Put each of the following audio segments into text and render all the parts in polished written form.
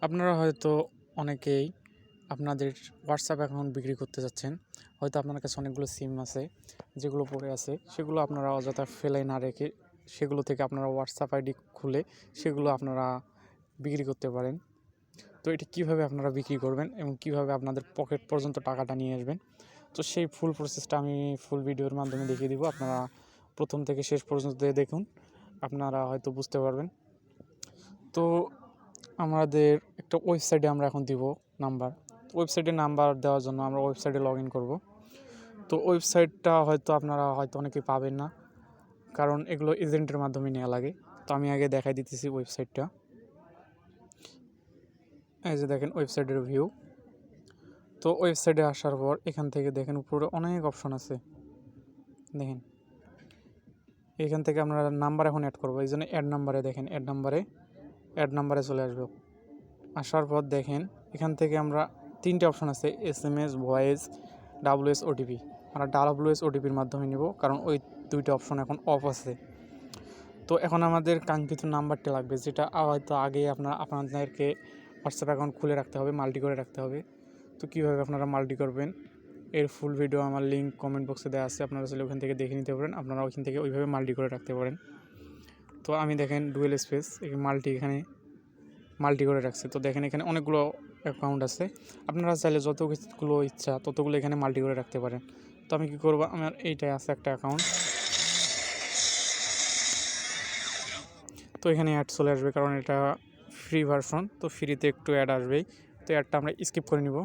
আপনারা হয়তো অনেকেই আপনাদের হোয়াটসঅ্যাপ অ্যাকাউন্ট বিক্রি করতে যাচ্ছেন। হয়তো আপনার কাছে অনেকগুলো সিম আছে, যেগুলো পড়ে আছে, সেগুলো আপনারা অযথা ফেলে না রেখে সেগুলো থেকে আপনারা হোয়াটসঅ্যাপ আইডি খুলে সেগুলো আপনারা বিক্রি করতে পারেন। তো এটি কীভাবে আপনারা বিক্রি করবেন এবং কীভাবে আপনাদের পকেট পর্যন্ত টাকাটা নিয়ে আসবেন, তো সেই ফুল প্রসেসটা আমি ফুল ভিডিওর মাধ্যমে দেখিয়ে দিব। আপনারা প্রথম থেকে শেষ পর্যন্ত দেখুন, আপনারা হয়তো বুঝতে পারবেন। তো আমাদের একটা ওয়েবসাইটে আমরা এখন দিব নাম্বার। ওয়েবসাইটে নাম্বার দেওয়ার জন্য আমরা ওয়েবসাইটে লগ ইন করবো। তো ওয়েবসাইটটা হয়তো আপনারা অনেকেই পাবেন না, কারণ এগুলো এজেন্টের মাধ্যমে নেওয়া লাগে। তো আমি আগে দেখাই দিতেছি ওয়েবসাইটটা। এই যে দেখেন ওয়েবসাইটের ভিউ। তো ওয়েবসাইটে আসার পর এখান থেকে দেখেন উপরে অনেক অপশন আছে, দেখেন এখান থেকে আমরা নাম্বার এখন অ্যাড করবো। এই জন্য অ্যাড নাম্বারে দেখেন, অ্যাড নাম্বারে চলে আসবো। আসার পর দেখেন এখান থেকে আমরা তিনটে অপশন আছে, SMS, ভয়েস, WS OTP। আমরা WS OTPর মাধ্যমে নিব, কারণ ওই দুইটা অপশন এখন অফ আছে। তো এখন আমাদের কাঙ্ক্ষিত নাম্বারটা লাগবে, যেটা হয়তো আগে আপনাদেরকে হোয়াটসঅ্যাপ অ্যাকাউন্ট খুলে রাখতে হবে, মাল্টি করে রাখতে হবে। তো কীভাবে আপনারা মাল্টি করবেন, এর ফুল ভিডিও আমার লিঙ্ক কমেন্ট বক্সে দেওয়া আছে, আপনারা চাইলে ওখান থেকে দেখে নিতে পারেন। আপনারা ওইখান থেকে ওইভাবে মাল্টি করে রাখতে পারেন। তো আমি দেখেন ডুয়েল স্পেস এখানে মাল্টি করে রাখছে। তো দেখেন এখানে অনেকগুলো অ্যাকাউন্ট আছে, আপনারা চাইলে যতগুলো ইচ্ছা ততগুলো এখানে মাল্টি করে রাখতে পারেন। তো আমি কী করবো, আমার এইটাই আছে একটা অ্যাকাউন্ট। তো এখানে অ্যাড চলে আসবে, কারণ এটা ফ্রি ভার্সন, তো ফ্রিতে একটু অ্যাড আসবেই। তো অ্যাডটা আমরা স্কিপ করে নিব।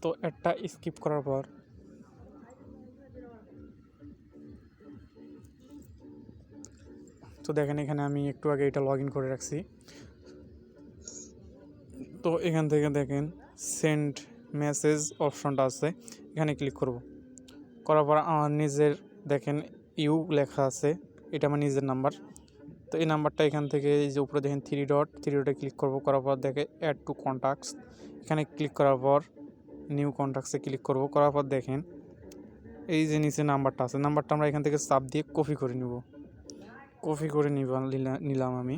তো অ্যাডটা স্কিপ করার পর তো দেখেন এখানে আমি একটু আগে এটা লগ ইন করে রাখছি। তো এখান থেকে দেখেন সেন্ড মেসেজ অপশনটা আছে, এখানে ক্লিক করব। করার পর আমার নিজের দেখেন ইউ লেখা আছে, এটা আমার নিজের নাম্বার। তো এই নাম্বারটা এখান থেকে এই যে উপরে দেখেন থ্রি ডটে ক্লিক করব। করার পর দেখে অ্যাড টু কন্ট্যাক্টস, এখানে ক্লিক করার পর নিউ কন্ট্যাক্টসে ক্লিক করব। করার পর দেখেন এই যে নিচে নাম্বারটা আছে, নাম্বারটা আমরা এখান থেকে চাপ দিয়ে কপি করে নিলাম আমি।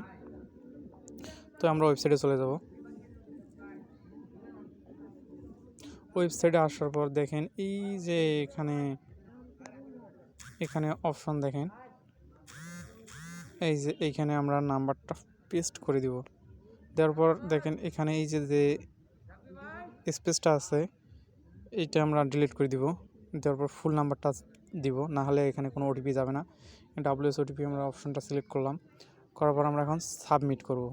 তো আমরা ওয়েবসাইটে চলে যাব। ওয়েবসাইটে আসার পর দেখেন এই যে এখানে অপশন দেখেন, এই যে এইখানে আমরা নাম্বারটা পেস্ট করে দিব। দেওয়ার পর দেখেন এখানে এই যে স্পেসটা আছে, এইটা আমরা ডিলিট করে দিব। দেওয়ার পর ফুল নাম্বারটা দিব, না হলে এখানে কোনো OTP যাবে না। WS OTP আমরা অপশনটা সিলেক্ট করলাম। করার পর আমরা এখন সাবমিট করব।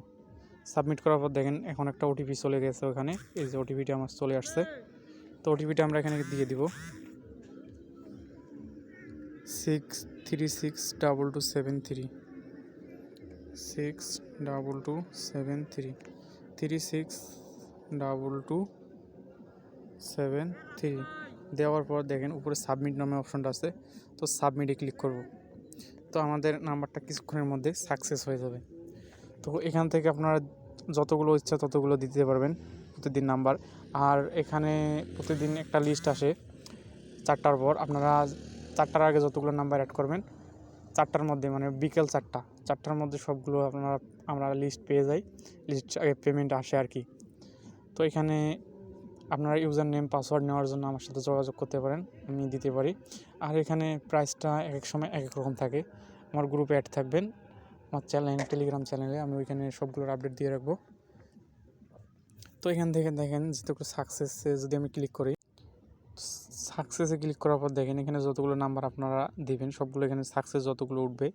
সাবমিট করার পর দেখেন এখন একটা OTP চলে গেছে ওখানে, এই যে OTPটা আমার চলে আসছে। তো OTPটা আমরা এখানে দিয়ে দিব 6362273 62273 362273 দেওয়ার পর দেখেন উপরে সাবমিট নামে অপশনটা আছে, তো সাবমিটে ক্লিক করব। তো আমাদের নাম্বারটা কিছুক্ষণের মধ্যে সাকসেস হয়ে যাবে। তো এখান থেকে আপনারা যতগুলো ইচ্ছা ততগুলো দিতে পারবেন প্রতিদিন নাম্বার। আর এখানে প্রতিদিন একটা লিস্ট আসে 4টার পর, আপনারা 4টার আগে যতগুলো নাম্বার অ্যাড করবেন 4টার মধ্যে, মানে বিকেল 4টার মধ্যে সবগুলো আমরা লিস্ট পেয়ে যাই। লিস্ট আগে পেমেন্ট আসে আর কি। তো এখানে আপনারা ইউজার নেম পাসওয়ার্ড নেওয়ার জন্য আমার সাথে যোগাযোগ করতে পারেন, আমি দিতে পারি। আর এখানে প্রাইসটা এক এক সময় এক এক রকম থাকে। আমার গ্রুপে অ্যাড থাকবেন, আমার টেলিগ্রাম চ্যানেলে আমি ওইখানে সবগুলোর আপডেট দিয়ে রাখবো। তো এখান থেকে দেখেন যেহেতু সাকসেসে যদি আমি ক্লিক করি, সাকসেসে ক্লিক করার পর দেখেন এখানে যতগুলো নাম্বার আপনারা দিবেন সবগুলো এখানে সাকসেস যতগুলো উঠবে।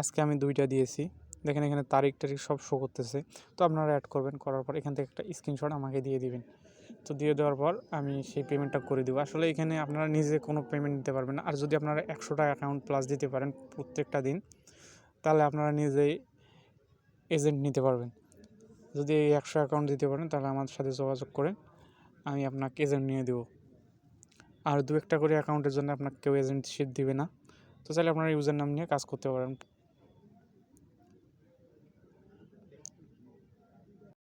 আজকে আমি 2টা দিয়েছি, দেখেন এখানে তারিখ সব শো করতেছে। তো আপনারা অ্যাড করবেন, করার পর এখান থেকে একটা স্ক্রিনশট আমাকে দিয়ে দিবেন। তো দিয়ে দেওয়ার পর আমি সেই পেমেন্টটা করে দেবো। আসলে এখানে আপনারা নিজে কোনো পেমেন্ট দিতে পারবেন না। আর যদি আপনারা 100টা অ্যাকাউন্ট প্লাস দিতে পারেন প্রত্যেকটা দিন, তাহলে আপনারা নিজেই এজেন্ট নিতে পারবেন। যদি এই 100 অ্যাকাউন্ট দিতে পারেন তাহলে আমার সাথে যোগাযোগ করেন, আমি আপনাকে এজেন্ট নিয়ে দেবো। আর 2-1টা করে অ্যাকাউন্টের জন্য আপনাকে কেউ এজেন্টশিপ দিবে না। তো চাইলে আপনারা ইউজার নাম নিয়ে কাজ করতে পারেন।